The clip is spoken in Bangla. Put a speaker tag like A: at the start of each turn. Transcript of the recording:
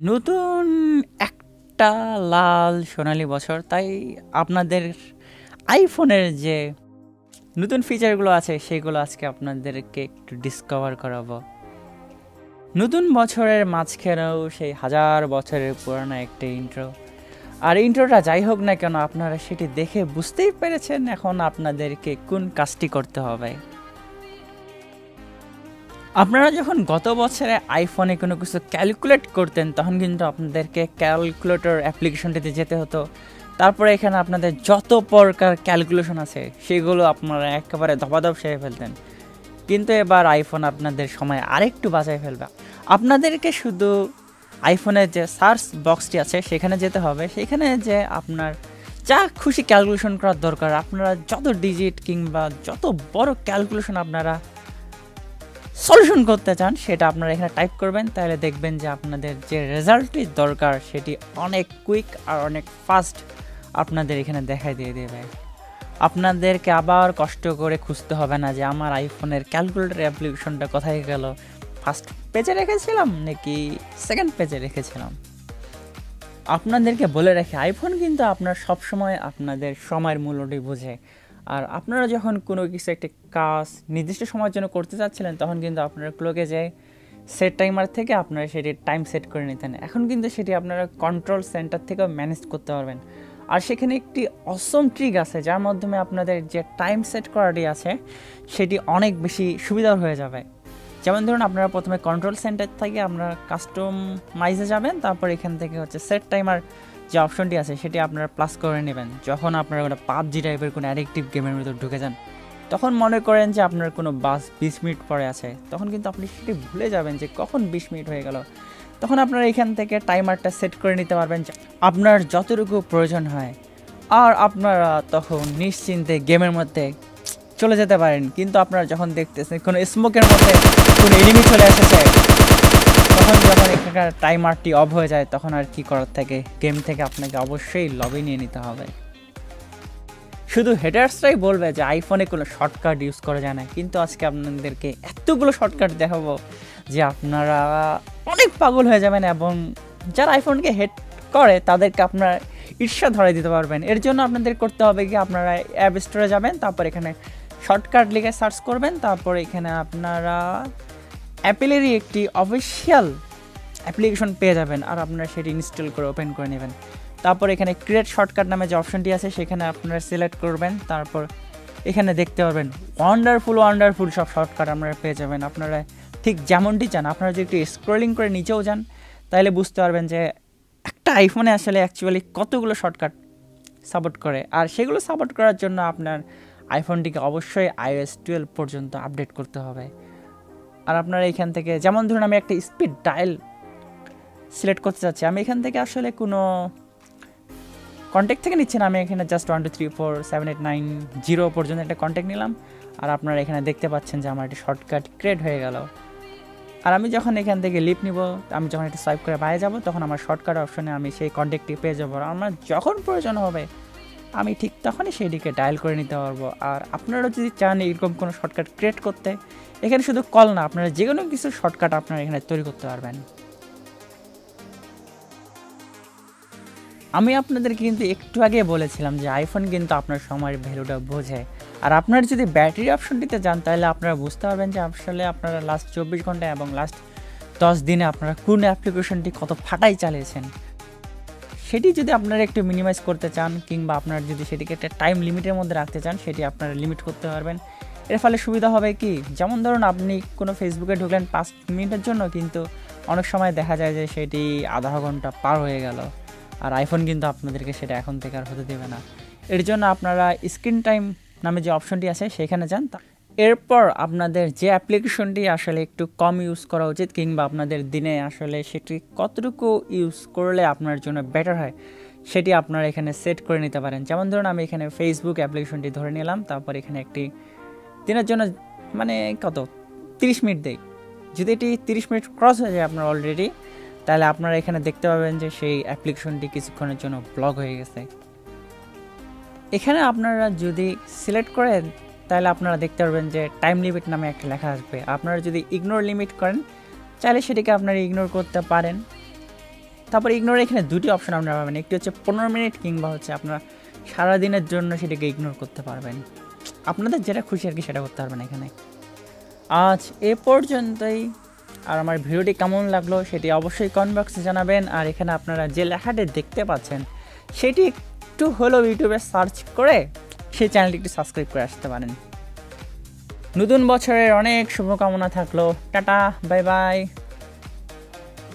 A: নতুন একটা লাল সোনালী বছর, তাই আপনাদের আইফোনের যে নতুন ফিচারগুলো আছে সেগুলো আজকে আপনাদেরকে একটু ডিসকভার করাবো। নতুন বছরের মাঝখানেও সেই হাজার বছরের পুরানো একটা ইন্ট্রো, আর ইন্ট্রোটা যাই হোক না কেন আপনারা সেটি দেখে বুঝতেই পেরেছেন এখন আপনাদেরকে কোন কাজটি করতে হবে। আপনারা যখন গত বছরে আইফোনে কোনো কিছু ক্যালকুলেট করতেন তখন কিন্তু আপনাদেরকে ক্যালকুলেটর অ্যাপ্লিকেশনটিতে যেতে হতো, তারপরে এখানে আপনাদের যত প্রকার ক্যালকুলেশন আছে সেগুলো আপনারা একেবারে ধপাধপ সেরে ফেলতেন। কিন্তু এবার আইফোন আপনাদের সময় আরেকটু বাঁচাই ফেলবে। আপনাদেরকে শুধু আইফোনের যে সার্চ বক্সটি আছে সেখানে যেতে হবে, সেখানে যে আপনার যা খুশি ক্যালকুলেশন করার দরকার, আপনারা যত ডিজিট কিংবা যত বড় ক্যালকুলেশন আপনারা সলিউশন করতে চান সেটা আপনারা এখানে টাইপ করবেন, তাহলে দেখবেন যে আপনাদের যে রেজাল্টটি দরকার সেটি অনেক কুইক আর অনেক ফাস্ট আপনাদের এখানে দেখাই দিয়ে দেবে। আপনাদেরকে আবার কষ্ট করে খুঁজতে হবে না যে আমার আইফোনের ক্যালকুলেটর অ্যাপ্লিকেশনটা কোথায় গেল, ফার্স্ট পেজে রেখেছিলাম নাকি সেকেন্ড পেজে রেখেছিলাম। আপনাদেরকে বলে রাখি, আইফোন কিন্তু আপনার সবসময় আপনাদের সময়ের মূল্যটি বোঝে। আর আপনারা যখন কোনো কিছু একটা কাজ নির্দিষ্ট সময়ের জন্য করতে চাচ্ছিলেন তখন কিন্তু আপনারা ক্লকে যায় সেট টাইমার থেকে আপনারা সেটি টাইম সেট করে নিতেন। এখন কিন্তু সেটি আপনারা কন্ট্রোল সেন্টার থেকেও ম্যানেজ করতে পারবেন। আর সেখানে একটি অসম ট্রিক আছে যার মাধ্যমে আপনাদের যে টাইম সেট করাটি আছে সেটি অনেক বেশি সুবিধার হয়ে যাবে। যেমন ধরুন, আপনারা প্রথমে কন্ট্রোল সেন্টার থেকে আপনারা কাস্টমাইজে যাবেন, তারপর এখান থেকে হচ্ছে সেট টাইমার যে অপশনটি আছে সেটি আপনারা প্লাস করে নেবেন। যখন আপনারা ওটা পাবজি টাইপের কোনো অ্যাডিকটিভ গেমের ভিতর ঢুকে যান, তখন মনে করেন যে আপনার কোনো বাস 20 মিনিট পরে আছে, তখন কিন্তু আপনি সেটি ভুলে যাবেন যে কখন 20 মিনিট হয়ে গেল। তখন আপনারা এখান থেকে টাইমারটা সেট করে নিতে পারবেন আপনার যতটুকু প্রয়োজন হয়, আর আপনারা তখন নিশ্চিন্তে গেমের মধ্যে চলে যেতে পারেন। কিন্তু আপনারা যখন দেখতেছেন কোনো স্মোকের মধ্যে কোনো এনিমি চলে এসেছে, তখন যখন এখানকার টাইমারটি অফ হয়ে যায় তখন আর কি করার থাকে, গেম থেকে আপনাকে অবশ্যই লবি নিয়ে নিতে হবে। শুধু হেটার্সরাই বলবে যে আইফোনে কোনো শর্টকাট ইউজ করা যায় না, কিন্তু আজকে আপনাদেরকে এতগুলো শর্টকাট দেখাবো যে আপনারা অনেক পাগল হয়ে যাবেন, এবং যারা আইফোনকে হেট করে তাদেরকে আপনারা ঈর্ষা ধরে দিতে পারবেন। এর জন্য আপনাদের করতে হবে কি, আপনারা অ্যাপ স্টোরে যাবেন, তারপর এখানে শর্টকাট লিখে সার্চ করবেন, তারপর এখানে আপনারা অ্যাপেলেরই একটি অফিসিয়াল অ্যাপ্লিকেশন পেয়ে যাবেন, আর আপনারা সেটি ইনস্টল করে ওপেন করে নেবেন। তারপর এখানে ক্রিয়েট শর্টকাট নামে যে অপশনটি আছে সেখানে আপনারা সিলেক্ট করবেন, তারপর এখানে দেখতে পাবেন ওয়ান্ডারফুল সব শর্টকাট আপনারা পেয়ে যাবেন। আপনারা ঠিক যেমনটি চান, আপনারা যদি একটু স্ক্রলিং করে নিচেও যান তাহলে বুঝতে পারবেন যে একটা আইফোনে আসলে অ্যাকচুয়ালি কতগুলো শর্টকাট সাপোর্ট করে। আর সেগুলো সাপোর্ট করার জন্য আপনার আইফোনটিকে অবশ্যই iOS 12 পর্যন্ত আপডেট করতে হবে। আর আপনারা এখান থেকে, যেমন ধরুন আমি একটা স্পিড ডায়াল সিলেক্ট করতে চাচ্ছি, আমি এখান থেকে আসলে কোনো কন্ট্যাক্ট থেকে নিচ্ছি না, আমি এখানে জাস্ট 1 2 3 4 7 8 9 0 পর্যন্ত একটা কন্ট্যাক্ট নিলাম। আর আপনারা এখানে দেখতে পাচ্ছেন যে আমার একটা শর্টকাট ক্রিয়েট হয়ে গেল। আর আমি যখন এখান থেকে লিপ নিব, আমি যখন একটা সোয়াইপ করে বাইরে যাব, তখন আমার শর্টকাট অপশনে আমি সেই কন্ট্যাক্টটি পেয়ে যাবো। আর আমার যখন প্রয়োজন হবে আমি ঠিক তখনই সেইটিকে ডায়াল করে নিতে পারবো। আর আপনারা যদি চান এরকম কোনো শর্টকাট ক্রিয়েট করতে, এখানে শুধু কল না, আপনারা যে কোনো কিছু শর্টকাট আপনারা এখানে তৈরি করতে পারবেন। আমি আপনাদেরকে কিন্তু একটু আগে বলেছিলাম যে আইফোন কিন্তু আপনার সময়ের ভ্যালুটা বোঝে। আর আপনার যদি ব্যাটারি অপশনটিতে যান তাহলে আপনারা বুঝতে পারবেন যে আসলে আপনারা লাস্ট 24 ঘন্টা এবং লাস্ট 10 দিনে আপনারা কোন অ্যাপ্লিকেশনটি কত ফাটাই চালিয়েছেন। সেটি যদি আপনারা একটু মিনিমাইজ করতে চান, কিংবা আপনারা যদি সেটিকে একটা টাইম লিমিটের মধ্যে রাখতে চান, সেটি আপনারা লিমিট করতে পারবেন। এর ফলে সুবিধা হবে কি, যেমন ধরুন আপনি কোনো ফেসবুকে ঢুকলেন 5 মিনিটের জন্য, কিন্তু অনেক সময় দেখা যায় যে সেটি আধা ঘন্টা পার হয়ে গেল। আর আইফোন কিন্তু আপনাদেরকে সেটা এখন থেকে আর হতে দেবে না। এর জন্য আপনারা স্ক্রিন টাইম নামে যে অপশনটি আছে সেখানে যান, এরপর আপনাদের যে অ্যাপ্লিকেশনটি আসলে একটু কম ইউজ করা উচিত, কিংবা আপনাদের দিনে আসলে সেটি কতটুকু ইউজ করলে আপনার জন্য বেটার হয় সেটি আপনারা এখানে সেট করে নিতে পারেন। যেমন ধরুন আমি এখানে ফেসবুক অ্যাপ্লিকেশনটি ধরে নিলাম, তারপর এখানে একটি দিনের জন্য মানে কত 30 মিনিট দেই। যদি এটি 30 মিনিট ক্রস হয়ে যায় আপনার অলরেডি, তাহলে আপনারা এখানে দেখতে পাবেন যে সেই অ্যাপ্লিকেশনটি কিছুক্ষণের জন্য ব্লক হয়ে গেছে। এখানে আপনারা যদি সিলেক্ট করেন তাহলে আপনারা দেখতে পারবেন যে টাইম লিমিট নামে একটা লেখা আসবে। আপনারা যদি ইগনোর লিমিট করেন চাইলে সেটিকে আপনারা ইগনোর করতে পারেন। তারপর ইগনোর এখানে দুটি অপশন আপনারা পাবেন, একটি হচ্ছে 15 মিনিট কিংবা হচ্ছে আপনারা সারাদিনের জন্য সেটাকে ইগনোর করতে পারবেন। আপনাদের যেটা খুশি আর কি সেটা করতে পারবেন এখানে। আজ এ পর্যন্তই। আর আমার ভিডিওটি কেমন লাগলো সেটি অবশ্যই কমেন্ট বক্সে জানাবেন। আর এখানে আপনারা যে লেখাটি দেখতে পাচ্ছেন সেটি একটু হলেও ইউটিউবে সার্চ করে সেই চ্যানেলটি একটু সাবস্ক্রাইব করে আসতে পারেন। নতুন বছরের অনেক শুভকামনা থাকলো। Tata, bye bye.